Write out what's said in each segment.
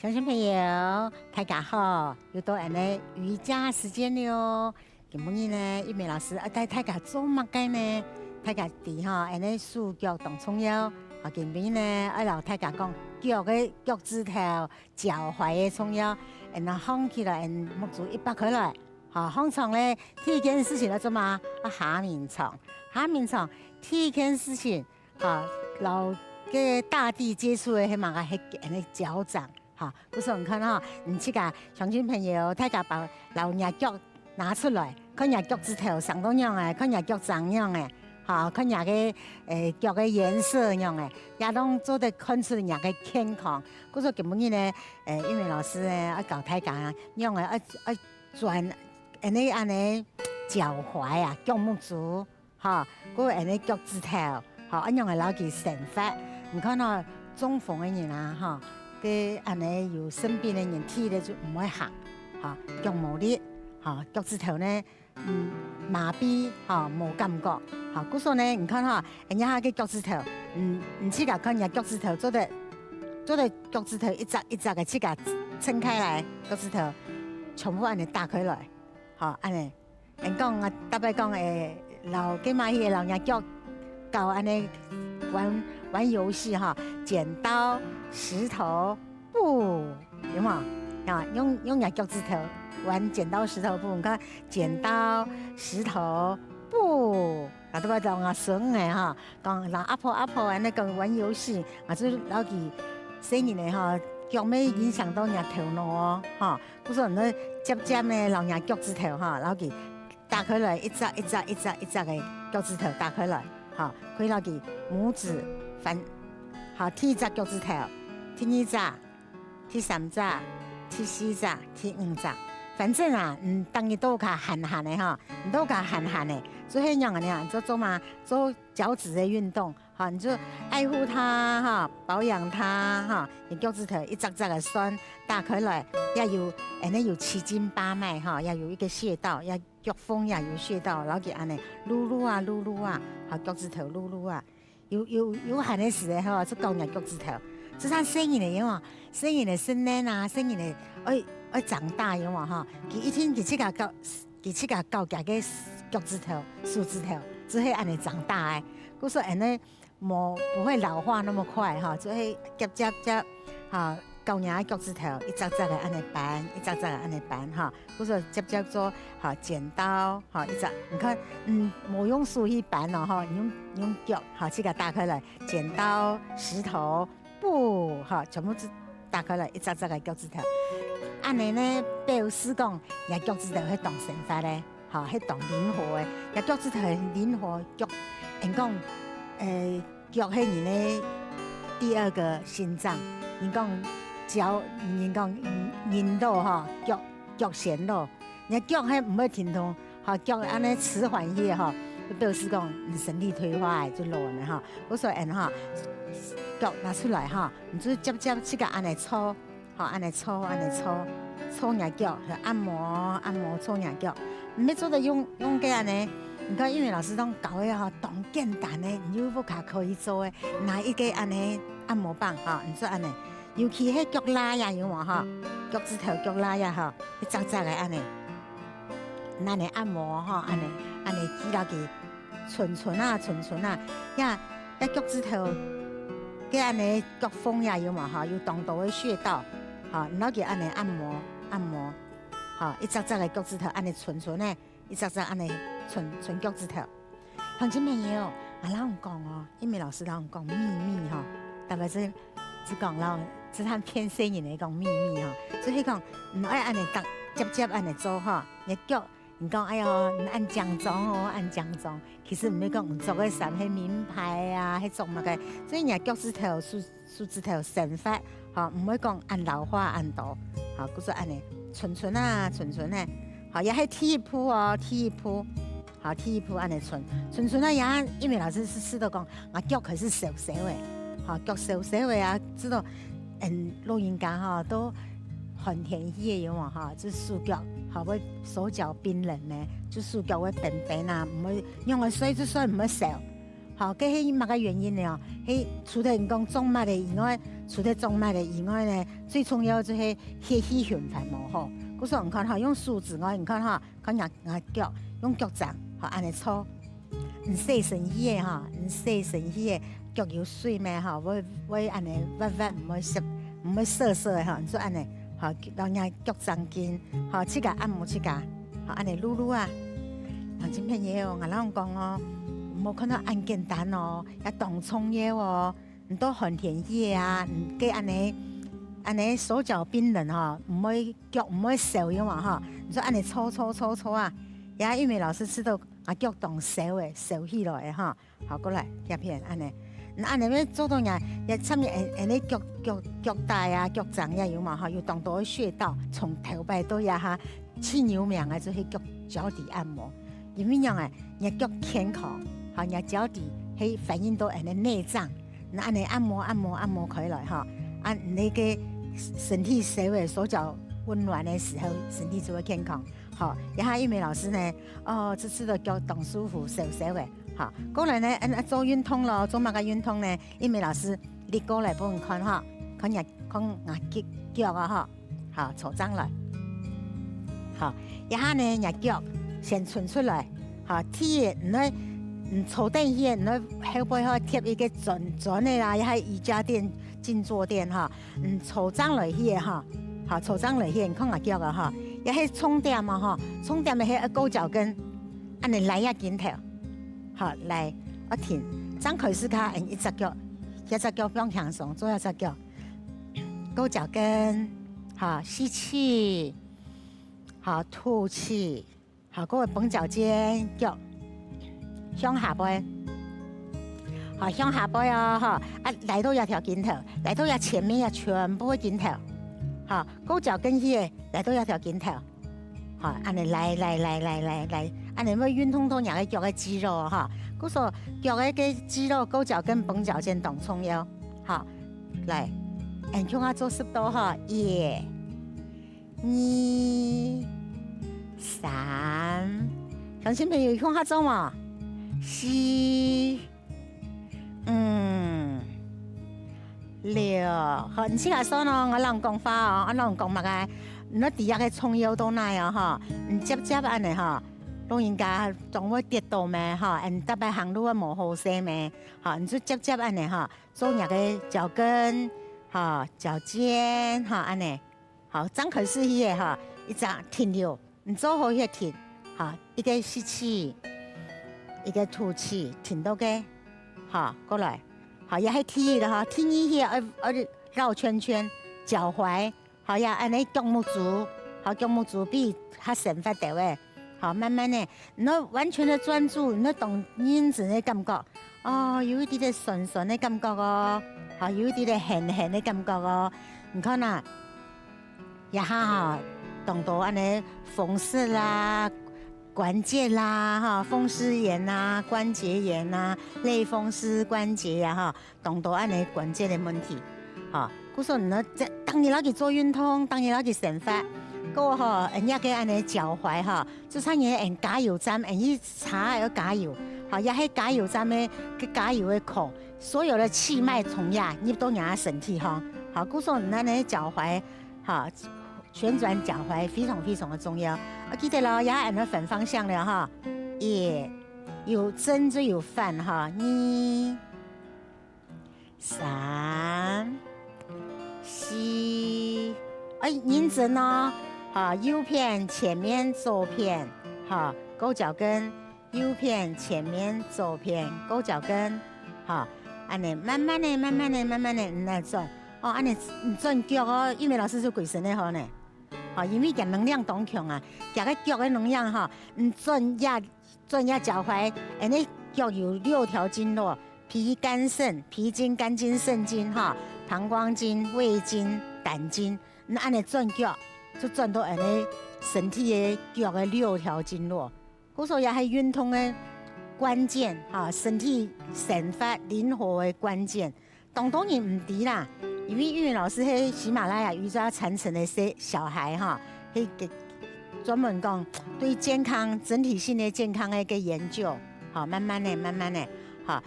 乡亲朋友，大家好，又到俺的瑜伽时间了哦。今日呢，玉梅老师带大家做乜嘅呢？大家伫俺的四脚动冲腰。今日呢，老大家讲脚的脚趾头、脚踝的冲腰，然后放起来，木足一百起来。通常呢，第一件事情要做嘛？下面床，第一件事情，老跟大地接触的迄嘛个迄脚掌。不是你看这个乡亲朋友，大家把老人脚拿出来，看人脚趾头长怎样的，看人脚长样的，看人个脚的颜色样的，也拢做得看出人个健康。故说今日呢，玉梅老师呢，教大家用的转安尼脚踝啊，脚木足，个安尼脚趾头，用来老去省发。你看中风的人啊，跟安尼有生病的人，体力就唔会行，脚无力，脚趾头呢，麻痹，无感觉，故说呢，你看人家个脚趾头，你去看人家脚趾头做的脚趾头一只个去个撑开来，脚趾头全部安尼打开来，安尼，人讲啊，特别讲老今嘛迄个老人脚教安尼玩游戏剪刀石头布，有冇？用人脚趾头玩剪刀石头布，你看剪刀石头布，都把当啊孙的讲让阿婆安尼讲玩游戏，就老记细年的脚尾影响到人头脑哦，不说你渐的老人脚趾头老记打开来一只的脚趾头打开来，可以老记拇指第一只脚趾头，第二只，第三只，第四只，第五只，反正当然都有较寒的你都有较寒的，做迄样的做嘛，做脚趾的运动，你就爱护它保养它你脚趾头一只的酸打开来，要有有七经八脉要有一个穴道，要脚风要有穴道，然后给安尼撸啊，脚趾头撸啊。有寒的时候就教人脚趾头，就像生人的有冇？生人的生嫩啊，生人的爱长大有冇？佢一天佢去个教个脚趾头、手指头，只会安尼长大的。故说安尼不会老化那么快只会接教人的脚趾头一只的安尼扳，一只的安尼扳故说接做剪刀一只，你看冇用手去扳咯用脚去个打开来，剪刀石头布全部打开来一只的脚趾头。安尼呢，表示讲人脚趾头迄动生发咧，迄动灵活的，人脚趾头灵活脚，人讲脚迄人的第二个心脏，人讲。人讲人路脚弦路，人脚迄唔会停动，脚安尼迟缓些就表示讲身体退化就落呢我说脚拿出来你就接去个安尼搓，安尼搓人脚，按摩搓人脚，唔要做得用个安尼。你看，因为老师讲教的动简单的，你又不可以做的，拿一个安尼按摩棒你做安尼。尤其迄脚拉呀有冇脚趾头脚拉呀一只的安尼按摩安尼记落去，寸啊，呀脚趾头，个安尼脚风呀有冇有动到的穴道然后给安尼按摩，一只的脚趾头安尼寸的，一只安尼寸脚趾头。乡亲朋友，老人讲因为老师老人讲秘密特别是讲老。是他偏心人来讲秘密所以讲唔爱安尼接安尼做你脚你讲哎哟，你按奖状按奖状，其实唔要讲唔做个啥迄名牌啊，迄种个，所以人脚趾头、手指头生发唔会讲按老化按大故说安尼寸啊，也迄踢铺踢铺安尼寸啊也，因为老师是都讲我脚可是小的脚小的知道。老人家都很甜些有嘛就手脚会手脚冰冷呢，就手脚会冰冰啊，唔会用个水就水唔会烧好，佮迄乜个原因呢？迄除了人讲中脉的以外，除了中脉的以外呢，最重要就是血气循环无好。故说你看哈，用梳子你看哈，看牙脚用脚掌，好安尼搓，唔洗身体的哈，唔洗身体的脚有水咩哈？我安尼弯弯，唔会涩涩的哈，你说安尼，好，让人脚掌筋，好，去甲按摩去甲，好安尼撸撸啊。同今朋友，我啷讲哦？冇看到按简单哦，要动葱叶哦，唔多寒田叶啊，唔计安尼手脚冰冷哈，唔会脚唔会瘦的嘛哈。你说安尼搓啊，也玉梅老师知道啊脚动瘦起来的哈。好过来叶片安尼，安尼要做到也上面安尼脚带啊脚掌也有嘛哈，有动到穴道，从头摆到呀哈，去牛苗啊就是脚底按摩，因为样你脚健康。好，人家脚底会反映到人的内脏，那安尼按摩起来哈，你个身体稍微手脚温暖的时候，身体就会健康。好，然后玉梅老师呢，这次的脚动舒服，瘦的。好，过来呢，做运动咯，做乜个运动呢？玉梅老师，你过来帮我看哈，看脚啊哈，好，坐上来，好，然后呢，脚先伸出来，好，踢坐凳hier，後背後貼一個轉的啦，又係瑜伽墊、靜坐墊哈。坐上來hier哈，好坐上來hier，你看下腳啊哈，又係充電嘛哈，充電的係高腳跟，你來一緊頭，好來我停，張開始卡，一隻腳不用輕鬆，做一隻腳，高腳跟，好吸氣，好吐氣，好各位繃腳尖腳。向下背，好向下背哦，哈來到一條頸頭，來到前面全部頸頭，好高腳跟hier來到一條頸頭，好安尼來，安尼要運動到人個腳的肌肉哈，嗰說腳的個肌肉高腳跟繃腳尖動重要，好來，向下做10度哈，1、2、3，相信朋友向下做嘛。4、5、6，好，你試下數咯，我啷講法哦，我啷講乜嘅？你底下嘅蔥油都嚟啊，哈，你接安尼哈，老人家總會跌倒咩？哈，特別行路啊冇好勢咩？哈，你就接安尼哈，做人嘅腳跟，哈，腳尖，哈，安尼，好，張開始去哈，一張停留，你做好去停，好，一個吸氣。一個吐氣，停到嘅，好過來，好也係踢的哈，踢一下繞圈圈，腳踝，好呀，安尼腳木足，好腳木足臂較神發到嘅，好慢慢的，你完全的專注，你動影子的感覺，有一啲嘅順順的感覺哦，好有一啲嘅輕的感覺哦，你看呐，一下哈，動到安尼風濕啦。關節啦，哈，風濕炎啦，關節炎啦，類風濕關節呀，哈，動到安尼關節的問題，哈，故說你當你攞去做運動，當你攞去生發，個哈，人家嘅安尼腳踝哈，就像人加油站，人一擦要加油，好，也係加油站嘅個加油嘅口，所有的氣脈從呀入到人家身體哈，好，故說你安尼腳踝，哈。旋轉腳踝非常非常的重要，我記得咯，也按咗反方向了哈，也有針就有反哈，2、3、4，認真哦，好，右片前面左片，好，勾腳跟，右片前面左片，勾腳跟，好，安尼慢慢的唔來轉，安尼轉腳哦，玉梅老師就鬼神的好呢。好，因為個能量當強啊，個腳的能量哈，轉下腳踝，你腳有6條經絡，脾肝腎，脾經、肝經、腎經哈，膀胱經、胃經、膽經，你按你轉腳就轉到你身體的腳的6條經絡，嗰時候也係運動的關鍵哈，身體神發靈活的關鍵，當然唔低啦。因為玉梅老師係喜馬拉雅瑜伽傳承的小孩哈，係專門講對健康整體性的健康的一個研究，好，慢慢的，好，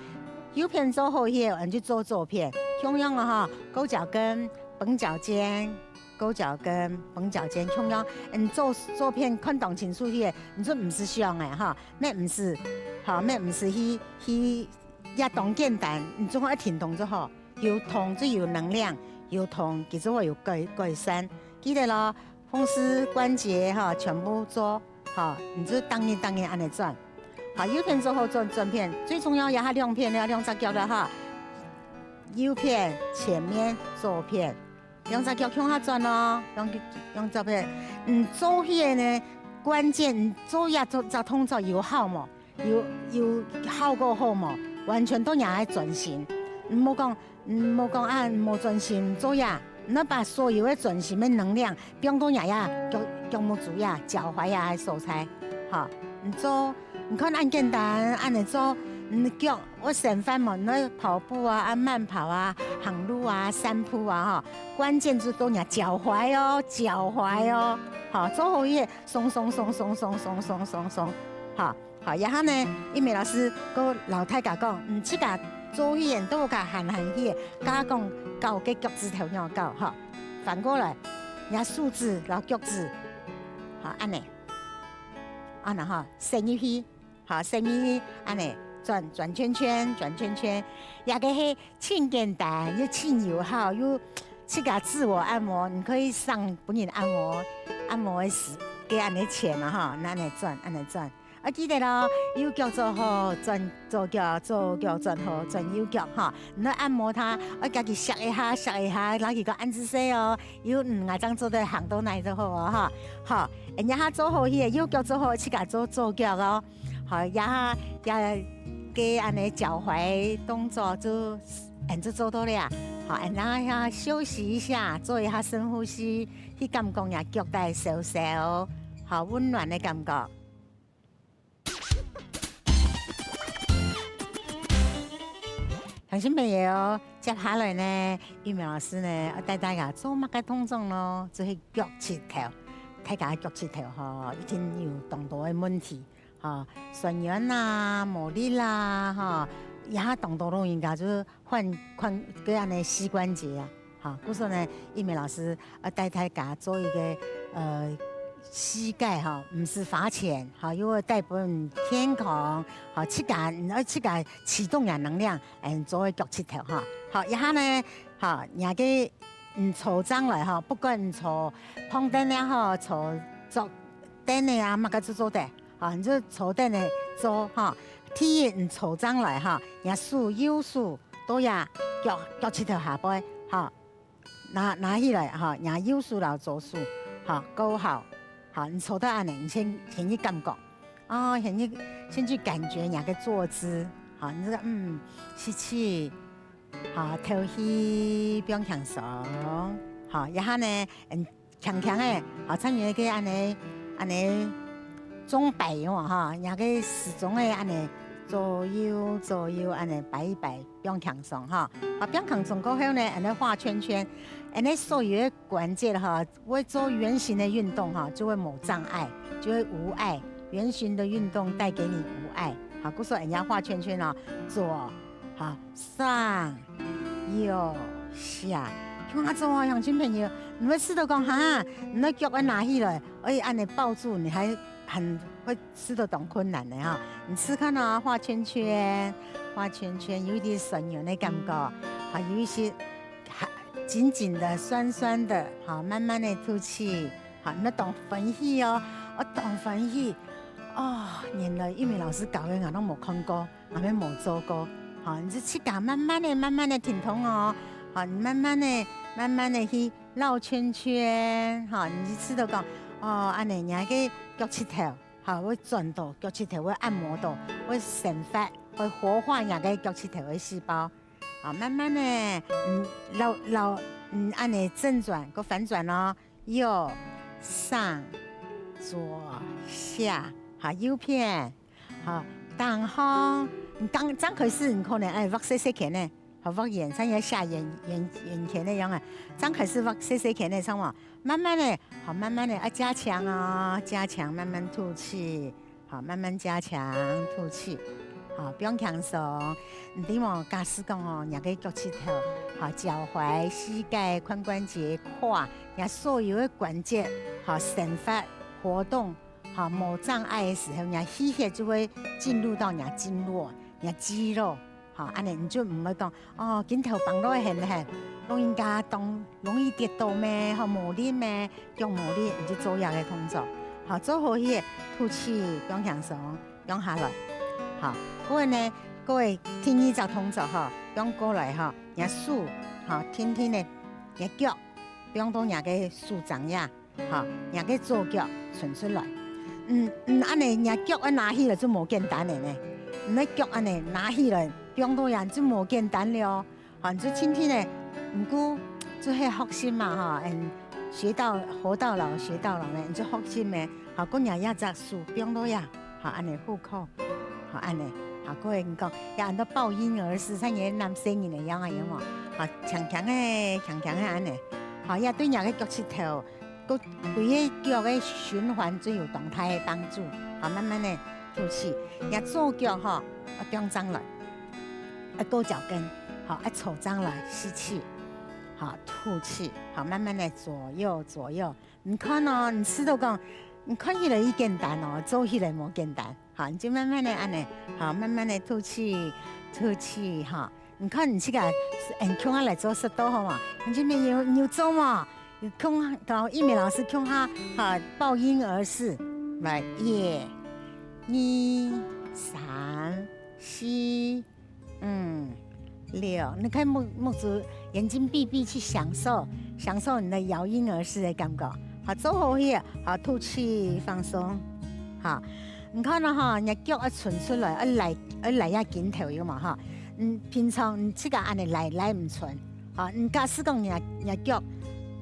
右片做好以后，你就做左片，同样啊哈，勾脚跟、绷脚尖。勾脚跟、绷脚尖，同样，做片看动情绪去，你说唔是上诶哈，咩唔是，好咩唔是去压动简单，你总好一停动就好，有痛就有能量，有痛其实会有改善，记得咯，风湿关节哈全部做好，你就当年安尼转，好右片做好转片，最重要压两片，要两只脚的哈，右片前面左片。两只脚向下转咯，两只片，做迄个呢，关键做也做动作有效嘛，有效果好嘛，完全都也爱专心，莫讲啊，莫专心做呀，那把所有的专心的能量，比方讲脚木足呀、脚踝呀、手才，哈，你看按简单按来做。脚我示范嘛，那跑步啊、慢跑啊、行路啊、散步啊，哈，关键就都讲脚踝哦，好，做好嘢，松，好，然后呢，伊美老师跟老太家讲，即个做嘢都甲行去，加讲教个脚趾头要教，哈，反过来，也数字然后脚趾，好，安尼哈，伸入去，好，伸入去，安尼。转圈圈，也个是轻简单又轻又好，又去个自我按摩，你可以上本人按摩的时给安尼钱嘛哈，安尼转。啊，记得咯，右脚做好，转左脚转好，转右脚哈。你按摩它，我家己削一下，然后个按姿势哦。有啊，这样做的行到哪就好哦哈。好，人家做好去，右脚做好，去个做左脚哦。好，也给安尼脚踝动作就做到了，好，然后要休息一下，做一下深呼吸，去感觉呀脚带收收，好温暖的感觉。相信朋友，接下来呢，玉苗老师呢，要带大家做乜嘅动作咯？就是脚趾头，大家脚趾头吼，已经有动多的问题。酸软啦、磨力啦，哈，也动作都应该就是换各样的膝关节啊，好，故说呢，一美老师带大家做一个膝盖哈，不是罚钱，好，因为带本天空，好，去启动呀能量，做个脚趾头哈，好，然后呢，好，也个坐上来哈，不管坐旁凳呀哈，坐凳的啊，乜个做的。好，你就坐凳的做哈，体你坐上来哈，右手都呀脚趾头下背，好，拿起来哈，右手到左手，好，够好，好，你坐到安尼，你先去感觉，哦，先去感觉个坐姿，好，你这个吸气，好，吐气，不用强松，好，然后呢，强的，好，参与个安尼。钟摆嘛哈，个始终的安尼左右安尼摆一摆，不用强松哈。啊，不用强松过后呢，安尼画圈圈，安尼所有的关节哈，会做圆形的运动哈，就会冇障碍，就会无碍。圆形的运动带给你无碍。好，故说人家画圈圈哦，左好上右下，看做啊，乡亲朋友，你会试着讲哈，你的脚要拿起来，而且安尼抱住，你还。很会吃得懂困难的哈，你试看啊，画圈圈，有一点酸软的感觉，好，有一些紧紧的、酸酸的，好，慢慢的吐气，好，你要懂欢喜哦，我懂欢喜哦，原来玉米老师教的我都没看过，我们没做过，好，你就去搞，慢慢的挺通哦，好，你慢慢的去绕圈圈，好，你就吃得讲。哦，安尼人个脚趾头，好，会转到脚趾头，会按摩到，会生发，会活化人个脚趾头的细胞。好，慢慢的，按尼正转，个反转咯，右上左下，好，右片，好，当空，你张开始，你可能屈细看呢。好，屈眼，像要下眼前那样啊，张开始屈细看那上嘛。慢慢的，好，慢慢的要加强哦，加强，慢慢吐气，好，慢慢加强吐气，好，不用强松。你莫假使讲哦，两个脚趾头，好，脚踝、膝盖、髋关节、胯，你所有的关节，好，神发活动，好，无障碍的时候，你血液就会进入到你经络、你肌肉，好，安尼你就唔会讲哦，肩头绑到很，容易加动，容易跌倒咩，好无力咩，用无力，你就做下个动作，好，做好些吐气，不用强松，用下来，好。各位呢，各位听呢就动作哈，用过来哈，人手哈，天天的人脚，不用当人个手掌呀，哈，人个左脚伸出来，安尼人脚一拿起来就无简单的呢，你脚安尼拿起来，不用当人就无简单了，哈，就天天的，唔过就系学习嘛哈，学到活到老学到老呢，你就学习咩，好，个人也只数，不用当呀，好，安尼户口，好，安尼。好，各位讲，也按到抱婴儿式，像嘢男生人嚟样啊，有冇？好，强强的安尼，好，也对人个脚趾头，个对个脚个循环最有动态的帮助。好，慢慢的吐气，也左脚哈，不用张来，勾脚跟，好，抽张来吸气，好，吐气，好，慢慢的左右。你看哦，你吃到讲，你看起来简单哦，做起来冇简单。好，你就慢慢的安尼，好，慢慢的吐气，哈。你看你这个，看下来做10多好嘛？你这边有做嘛？看到一美老师看下，哈，抱婴儿式，来1、2、3、4、5、6。你看目子眼睛闭去享受你的摇婴儿式的感觉。好，做好些，好，吐气放松，好。你看啦哈，人脚一伸出来，来呀肩头有嘛哈？平常你这个安尼来唔伸，好，你假使讲人脚，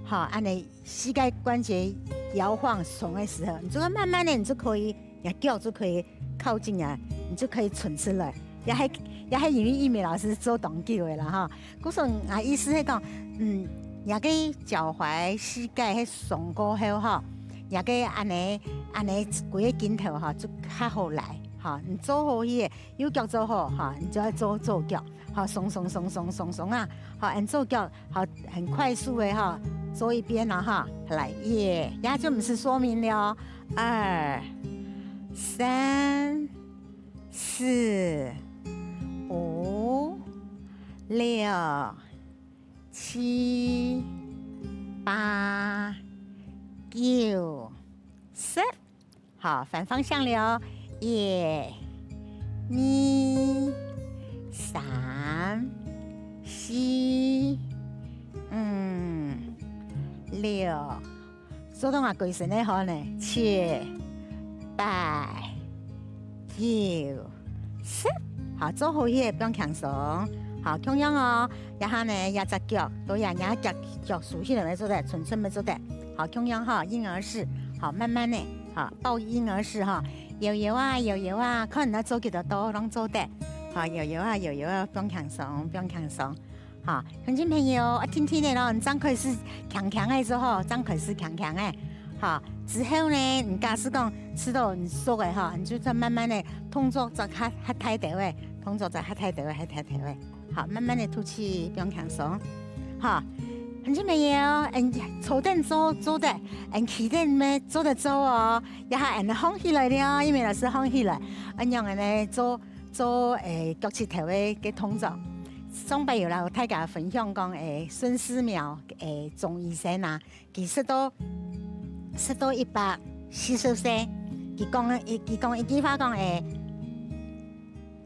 好，安尼膝盖关节摇晃耸的时候，你就慢慢的，你就可以，人脚就可以靠近啊，你就可以伸出来。也系因为一美老师做动脚的啦哈。故说意思是讲，人个脚踝、膝盖迄耸过后哈。也个安尼规个肩头哈，就较好来哈。你做好些右脚做好哈，你就要做左脚，好松啊，好按左脚好很快速的哈，做一遍了哈。来1，也就不是说明了2、3、4、5、6、7、8、9、10，好，反方向了，1、2、3、4、5、6，做到我鬼神的好呢，7、8、9、10，好，做好些不用强松，好，同样哦，然后呢，也只脚都要人脚熟悉了没做的，纯纯没做的。好，同样哈，婴儿式，好，慢慢的，好，抱婴儿式哈，摇啊，看人做几多多，拢做得，好，摇啊，不用强松，好，乡亲朋友，听听的咯，你张开始强的之后，张开始强的，好，之后呢，你假使讲吃到你熟的哈，你就再慢慢的动作在下抬到位，好，慢慢的吐气，不用强松，好。很久没有，坐凳做的，起凳咩做得做哦，也系放起来了，因为老师放起来，让人呢做脚趾头的动作。上班有啦，大家分享讲孙思邈中医生啊，其实都140岁，佢讲一句话讲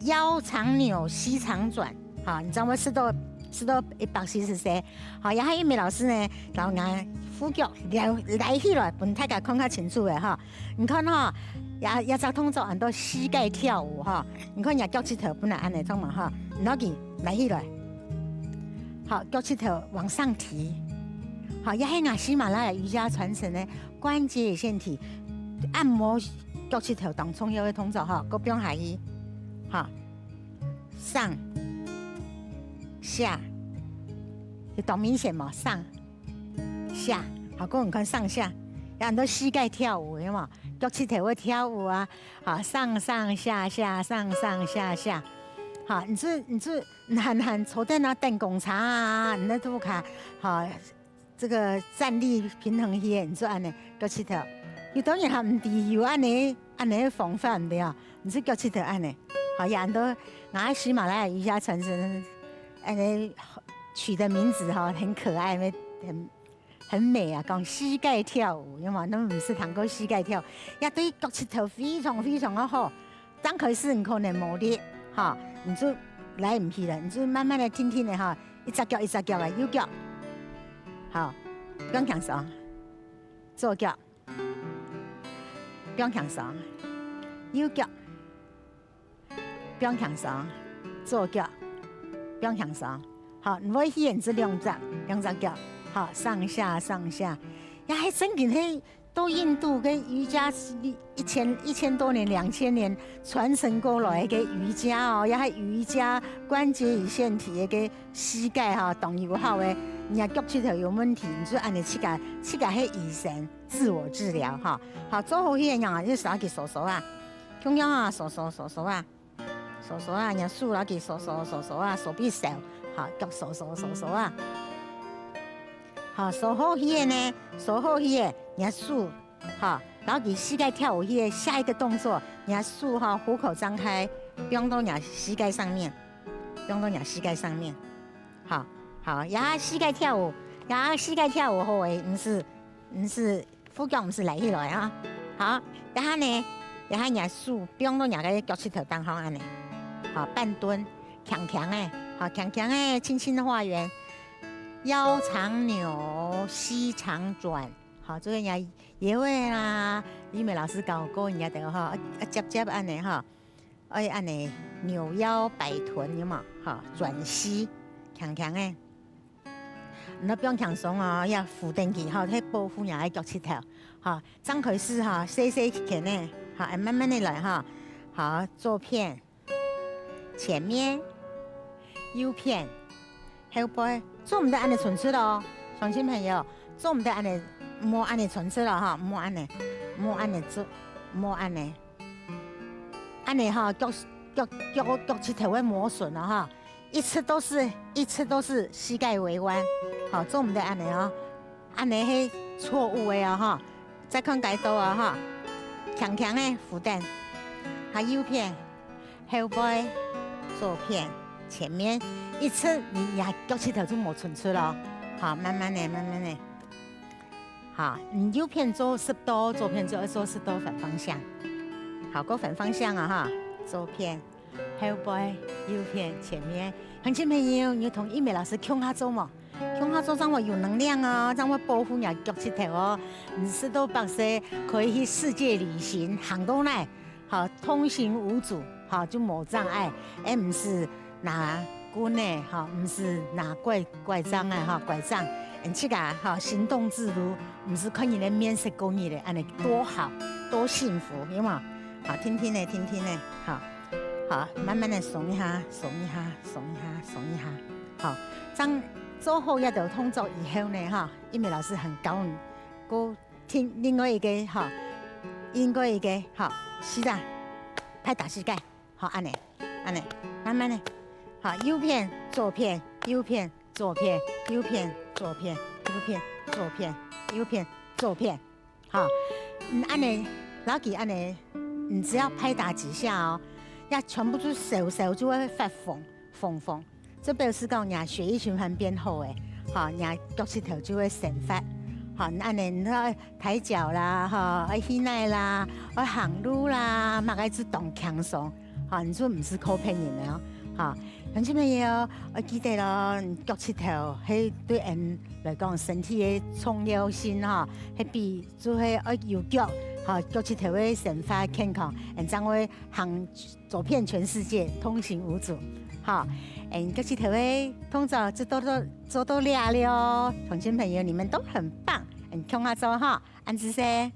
腰常扭，膝常转，好，你知道吗？吃到140岁，好，也系一美老师呢，老眼呼脚来起来，本大家看较清楚的哈。你看哈，也只动作按到膝盖跳舞哈。你看人脚趾头本来安尼种嘛哈，拿起来起来，好，脚趾头往上提，好，也系喜马拉雅瑜伽传承的关节线体按摩脚趾头当重要的动作哈，个不用下去，好，上。下，有懂明显吗？上下，好，各位看上下，有很多膝盖跳舞，有冇？脚趾头会跳舞啊，好，上上下下，上上下下，好，你喊坐在那等公车啊，你那都卡好，这个站立平衡些，你说安尼脚趾头，有当然还唔低，有安尼防范对啊，你说脚趾头安尼，好，有很多拿喜马拉雅瑜伽传承，安尼取的名字哈很可爱，很美啊！讲膝盖跳舞，有冇？那唔是堂哥膝盖跳，也对脚趾头非常非常的好。张可是你可能冇力，哈，你就来唔去了，你就慢慢的听听的哈，一只脚一只脚的，右脚，好，不用强手，左脚，不用强手，右脚，不用强手，左脚，不用强手，好，你会演这两只脚。好，上下上下，呀，还真给迄都印度跟瑜伽1000多年、2000年传承过来的瑜伽哦，呀，瑜伽关节与腺体的膝盖哈，动有好的，你脚趾头有问题，你就按你去个迄医生自我治疗哈。好，做好迄样啊，就手给手啊，中央啊手啊，手啊，人手拿给手啊，手臂手，好，脚手啊。好，手后hier呢，手后hier，你竖，好，然后给膝盖跳舞hier，下一个动作，你要竖哈，虎口张开，不用到你膝盖上面，好，然后膝盖跳舞后诶，你是副脚不是来起来啊，好，然后你要竖，不用到你个脚趾头当好安尼，好，半蹲，强诶，好，强诶，轻轻的画圆。腰长扭，膝长转，好，这个人家也会啦。李美老师教过人家的哈，接安尼哈，安尼扭腰摆臀有冇？哈，转膝，强诶。那不用强松哦，要扶登起哈，去保护人家脚趾头。好，张开始哈，细起呢，好，慢慢的来哈。好，左片，前面，右片。还有背，做唔得安尼纯粹咯，乡亲朋友，做唔得安尼，莫安尼纯粹咯哈，莫安尼做，莫安尼哈，脚趾头会磨损了哈，一次都是膝盖微弯，好，做唔得安尼哦，安尼是错误的啊哈，再看改刀啊哈，强的扶蹬，还右片，后背，左片，前面。一次你脚趾头就磨纯出了，好，慢慢的，好，你右片做10度，左片做20度反方向，好，个反方向啊哈，左片，后背，右片，前面，乡亲朋友，你同一美老师共下做嘛，共下做让我有能量哦，让我保护人脚趾头哦，10度80岁可以去世界旅行，行到哪，好，通行无阻，好，就没障碍，不是拿。棍呢，哈，不是拿拐杖啊，哈，拐杖，这个哈行动自如，不是看你的面色勾你的，安尼多好，多幸福，有冇？好，听听呢，好，慢慢的耸一下，好，当做好一道动作以后呢，哈，一美老师很高兴，我听另外一个哈，好，是的，拍打膝盖，好，安尼，慢慢的。好，右片，左片，右片，左片，右片，左片，右片，左片，右片，左片。好，按呢，老几按呢，你只要拍打几下哦，要全部就手就会发风，这表示讲你血液循环变好诶，好，你脚趾头就会省发。好，按呢，你抬脚啦，哈，起奶啦，行路啦，马个自动强松，好，你就唔是靠骗人的哦。好，乡亲朋友，我记得咯，脚趾头係對人來講身體嘅重要性哈，係比做係右腳，哈，腳趾頭會生發健康，將會行走遍全世界，通行無阻，哈，腳趾頭嘅動作做到了，鄉親朋友，你們都很棒，聽下做哈，安子先。